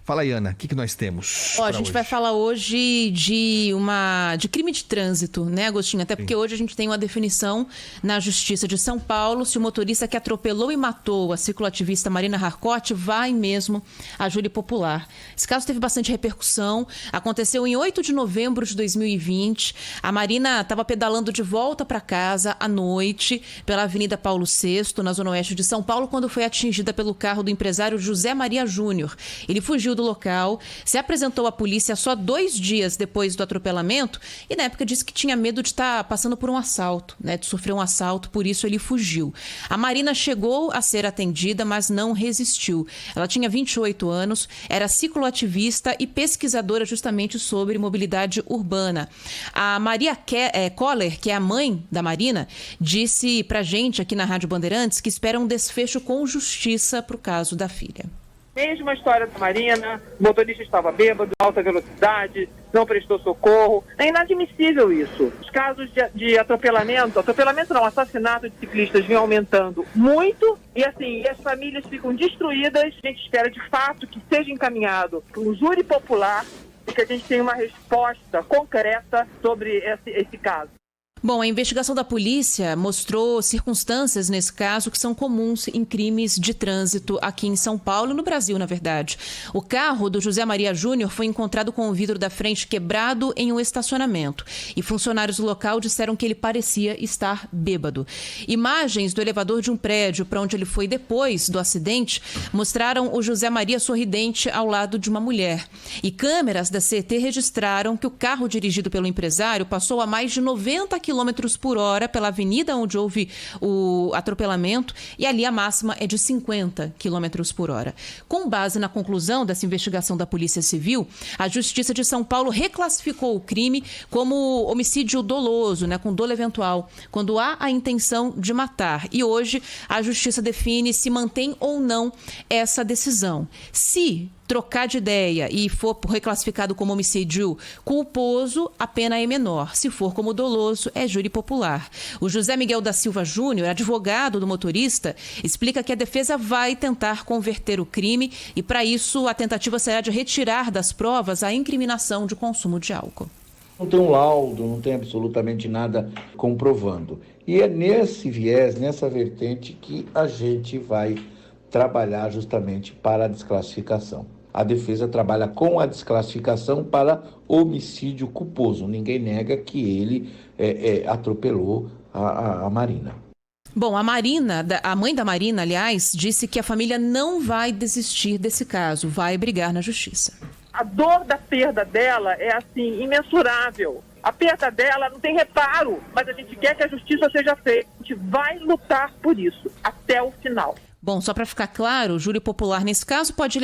Fala aí, Ana, o que nós temos? A gente vai falar hoje de crime de trânsito, né, Agostinho? Até porque hoje a gente tem uma definição na Justiça de São Paulo. Se o motorista que atropelou e matou a cicloativista Marina Harcourt vai mesmo à júri popular. Esse caso teve bastante repercussão. Aconteceu em 8 de novembro de 2020. A Marina estava pedalando de volta para casa à noite pela Avenida Paulo VI, na zona oeste de São Paulo, quando foi atingida pelo carro do empresário José Maria Júnior. Ele fugiu do local, se apresentou à polícia só 2 dias depois do atropelamento e na época disse que tinha medo de estar passando por um assalto, né, de sofrer um assalto, por isso ele fugiu. A Marina chegou a ser atendida, mas não resistiu. Ela tinha 28 anos, era cicloativista e pesquisadora justamente sobre mobilidade urbana. A Maria Koller, que é a mãe da Marina, disse pra gente aqui na Rádio Bandeirantes que espera um desfecho com justiça para o caso da filha. Mesma história da Marina, o motorista estava bêbado, alta velocidade, não prestou socorro. É inadmissível isso. Os casos de atropelamento não, assassinato de ciclistas vêm aumentando muito e as famílias ficam destruídas. A gente espera de fato que seja encaminhado para um júri popular e que a gente tenha uma resposta concreta sobre esse caso. Bom, a investigação da polícia mostrou circunstâncias nesse caso que são comuns em crimes de trânsito aqui em São Paulo e no Brasil, na verdade. O carro do José Maria Júnior foi encontrado com o vidro da frente quebrado em um estacionamento e funcionários do local disseram que ele parecia estar bêbado. Imagens do elevador de um prédio para onde ele foi depois do acidente mostraram o José Maria sorridente ao lado de uma mulher. E câmeras da CET registraram que o carro dirigido pelo empresário passou a mais de 90 km por hora pela avenida onde houve o atropelamento e ali a máxima é de 50 km por hora. Com base na conclusão dessa investigação da Polícia Civil, a Justiça de São Paulo reclassificou o crime como homicídio doloso, né, com dolo eventual, quando há a intenção de matar. E hoje a Justiça define se mantém ou não essa decisão. Se trocar de ideia e for reclassificado como homicídio culposo, a pena é menor. Se for como doloso, é júri popular. O José Miguel da Silva Júnior, advogado do motorista, explica que a defesa vai tentar converter o crime e, para isso, a tentativa será de retirar das provas a incriminação de consumo de álcool. Não tem um laudo, não tem absolutamente nada comprovando. E é nesse viés, nessa vertente, que a gente vai trabalhar justamente para a desclassificação. A defesa trabalha com a desclassificação para homicídio culposo. Ninguém nega que ele atropelou a Marina. Bom, a mãe da Marina, aliás, disse que a família não vai desistir desse caso, vai brigar na justiça. A dor da perda dela é, imensurável. A perda dela não tem reparo, mas a gente quer que a justiça seja feita. A gente vai lutar por isso até o final. Bom, só para ficar claro, o júri popular nesse caso pode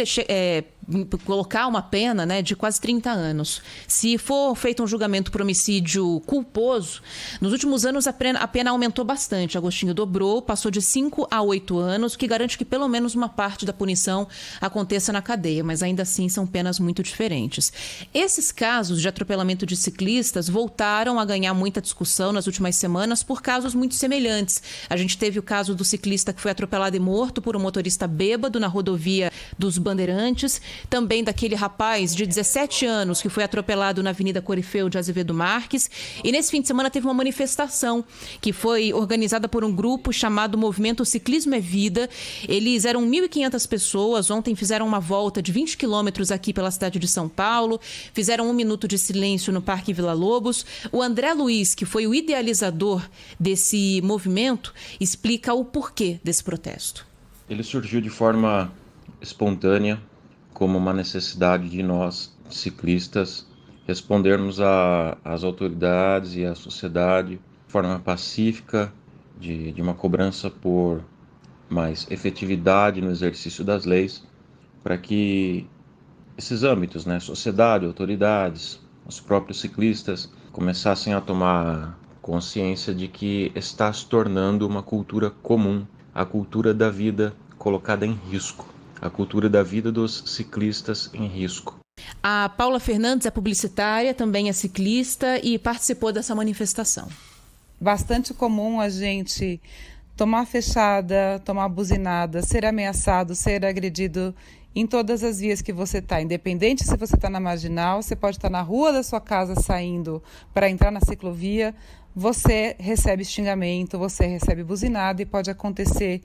colocar uma pena, né, de quase 30 anos. Se for feito um julgamento por homicídio culposo, nos últimos anos a pena aumentou bastante. Agostinho dobrou, passou de 5 a 8 anos, o que garante que pelo menos uma parte da punição aconteça na cadeia, mas ainda assim são penas muito diferentes. Esses casos de atropelamento de ciclistas voltaram a ganhar muita discussão nas últimas semanas por casos muito semelhantes. A gente teve o caso do ciclista que foi atropelado e morto por um motorista bêbado na rodovia dos Bandeirantes, também daquele rapaz de 17 anos que foi atropelado na Avenida Corifeu de Azevedo Marques. E nesse fim de semana teve uma manifestação que foi organizada por um grupo chamado Movimento Ciclismo é Vida. Eles eram 1.500 pessoas, ontem fizeram uma volta de 20 quilômetros aqui pela cidade de São Paulo, fizeram 1 minuto de silêncio no Parque Vila Lobos. O André Luiz, que foi o idealizador desse movimento, explica o porquê desse protesto. Ele surgiu de forma espontânea, como uma necessidade de nós, ciclistas, respondermos às autoridades e à sociedade de forma pacífica, de uma cobrança por mais efetividade no exercício das leis, para que esses âmbitos, né, sociedade, autoridades, os próprios ciclistas, começassem a tomar consciência de que está se tornando uma cultura comum, a cultura da vida colocada em risco, a cultura da vida dos ciclistas em risco. A Paula Fernandes é publicitária, também é ciclista e participou dessa manifestação. Bastante comum a gente tomar fechada, tomar buzinada, ser ameaçado, ser agredido em todas as vias que você está. Independente se você está na marginal, você pode estar na rua da sua casa saindo para entrar na ciclovia, você recebe xingamento, você recebe buzinada e pode acontecer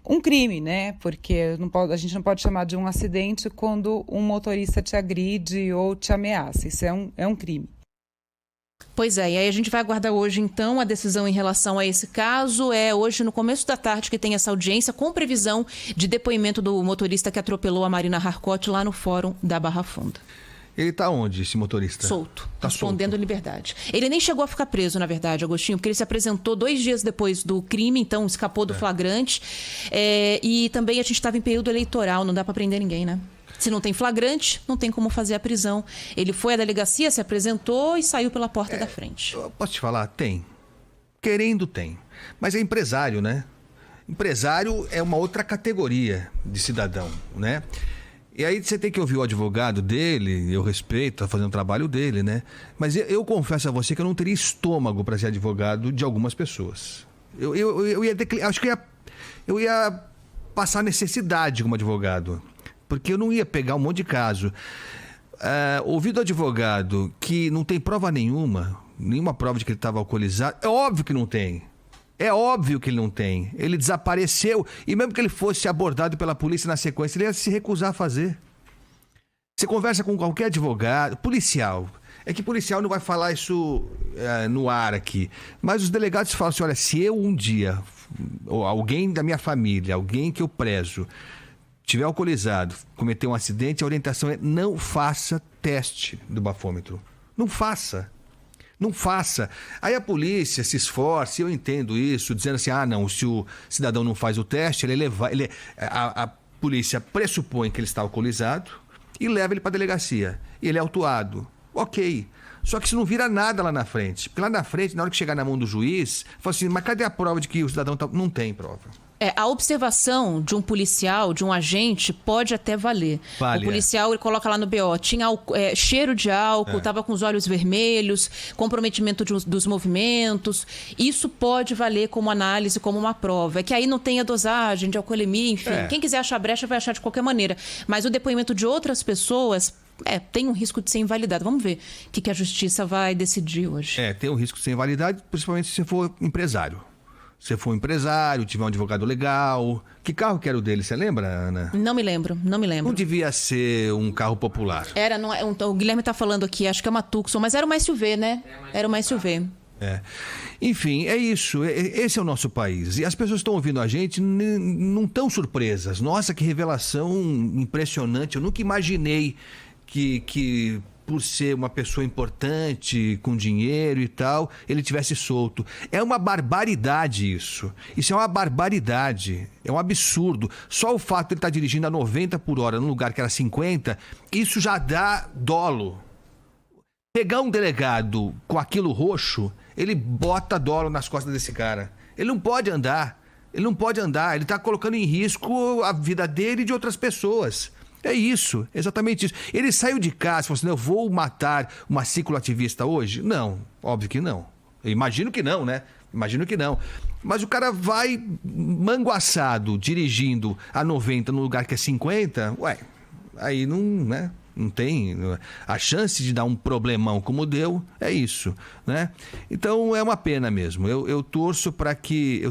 um crime, né? Porque a gente não pode chamar de um acidente quando um motorista te agride ou te ameaça. Isso é um crime. Pois é, e aí a gente vai aguardar hoje, então, a decisão em relação a esse caso. É hoje, no começo da tarde, que tem essa audiência, com previsão de depoimento do motorista que atropelou a Marina Harcourt lá no Fórum da Barra Funda. Ele tá onde, esse motorista? Solto, Tá respondendo solto. em liberdade. Ele nem chegou a ficar preso, na verdade, Agostinho, porque ele se apresentou 2 dias depois do crime, então escapou do flagrante. E também a gente estava em período eleitoral, não dá para prender ninguém, né? Se não tem flagrante, não tem como fazer a prisão. Ele foi à delegacia, se apresentou e saiu pela porta da frente. Eu posso te falar? Tem. Querendo, tem. Mas é empresário, né? Empresário é uma outra categoria de cidadão, né? E aí você tem que ouvir o advogado dele, eu respeito, tá fazendo o trabalho dele, né? Mas eu confesso a você que eu não teria estômago para ser advogado de algumas pessoas. Acho que eu ia passar necessidade como advogado. Porque eu não ia pegar um monte de caso. Ouvir do advogado que não tem prova nenhuma prova de que ele estava alcoolizado, é óbvio que não tem. É óbvio que ele não tem. Ele desapareceu. E mesmo que ele fosse abordado pela polícia na sequência, ele ia se recusar a fazer. Você conversa com qualquer advogado, policial. É que policial não vai falar isso no ar aqui. Mas os delegados falam assim, olha, se eu um dia, ou alguém da minha família, alguém que eu prezo, tiver alcoolizado, cometer um acidente, a orientação é não faça teste do bafômetro. Não faça. Não faça. Aí a polícia se esforça, eu entendo isso, dizendo assim, não, se o cidadão não faz o teste, a polícia pressupõe que ele está alcoolizado e leva ele para a delegacia. E ele é autuado. Ok. Só que isso não vira nada lá na frente. Porque lá na frente, na hora que chegar na mão do juiz, fala assim, mas cadê a prova de que o cidadão não tem prova? A observação de um policial, de um agente, pode até valer. Vale, o policial, ele coloca lá no BO, tinha cheiro de álcool, estava com os olhos vermelhos, comprometimento dos movimentos. Isso pode valer como análise, como uma prova. É que aí não tem a dosagem de alcoolemia, enfim. Quem quiser achar brecha vai achar de qualquer maneira. Mas o depoimento de outras pessoas tem um risco de ser invalidado. Vamos ver o que a justiça vai decidir hoje. Tem um risco de ser invalidado, principalmente se você for empresário. Se for um empresário, tiver um advogado legal. Que carro que era o dele, você lembra, Ana? Não me lembro. Não devia ser um carro popular. O Guilherme está falando aqui, acho que é uma Tucson, mas era uma SUV, né? Era uma SUV. Enfim, é isso. Esse é o nosso país. E as pessoas que estão ouvindo a gente não estão surpresas. Nossa, que revelação impressionante. Eu nunca imaginei que por ser uma pessoa importante, com dinheiro e tal, ele tivesse solto. É uma barbaridade isso. Isso é uma barbaridade. É um absurdo. Só o fato de ele estar dirigindo a 90 por hora num lugar que era 50, isso já dá dolo. Pegar um delegado com aquilo roxo, ele bota dolo nas costas desse cara. Ele não pode andar. Ele está colocando em risco a vida dele e de outras pessoas. É isso, exatamente isso. Ele saiu de casa e falou assim, eu vou matar uma cicloativista hoje? Não, óbvio que não. Eu imagino que não, né? Imagino que não. Mas o cara vai manguaçado, dirigindo a 90 no lugar que é 50, aí não, né? Não tem a chance de dar um problemão como deu, é isso, né? Então é uma pena mesmo. Eu torço para que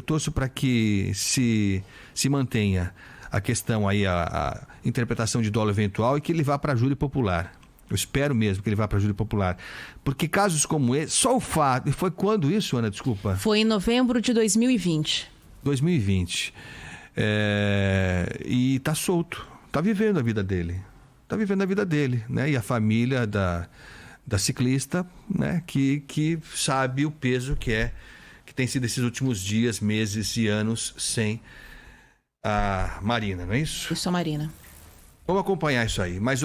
se mantenha a questão aí, a interpretação de dolo eventual e que ele vá para a júri popular. Eu espero mesmo que ele vá para a júri popular. Porque casos como esse, só o fato... E foi quando isso, Ana? Desculpa. Foi em novembro de 2020. 2020. E está solto. Está vivendo a vida dele. Né? E a família da ciclista, né? Que sabe o peso que tem sido esses últimos dias, meses e anos sem a Marina, não é isso? Isso, a Marina. Vamos acompanhar isso aí. Mas